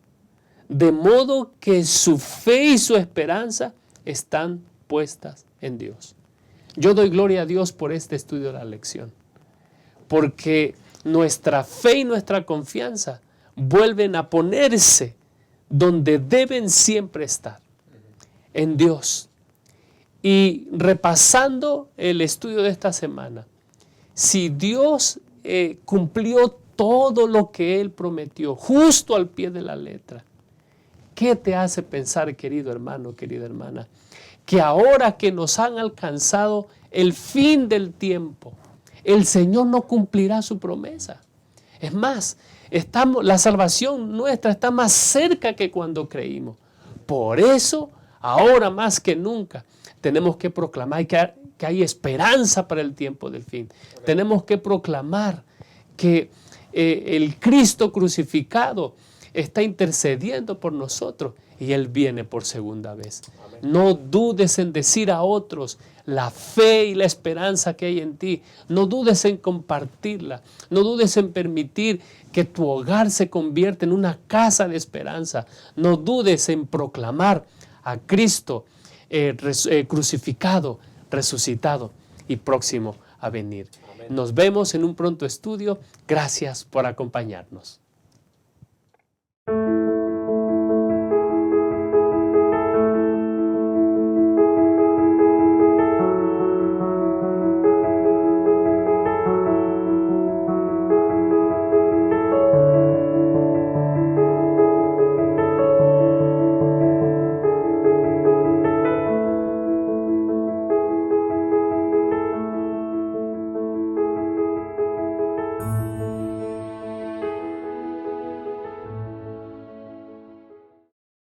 de modo que su fe y su esperanza están puestas en Dios. Yo doy gloria a Dios por este estudio de la lección, porque nuestra fe y nuestra confianza vuelven a ponerse donde deben siempre estar, en Dios. Y repasando el estudio de esta semana, si Dios cumplió todo lo que Él prometió, justo al pie de la letra, ¿qué te hace pensar, querido hermano, querida hermana, que ahora que nos han alcanzado el fin del tiempo, el Señor no cumplirá su promesa? Es más, la salvación nuestra está más cerca que cuando creímos. Por eso, ahora más que nunca, tenemos que proclamar que hay esperanza para el tiempo del fin. Tenemos que proclamar que el Cristo crucificado está intercediendo por nosotros y Él viene por segunda vez. No dudes en decir a otros la fe y la esperanza que hay en ti. No dudes en compartirla. No dudes en permitir que tu hogar se convierta en una casa de esperanza. No dudes en proclamar a Cristo crucificado, resucitado y próximo a venir. Nos vemos en un pronto estudio. Gracias por acompañarnos.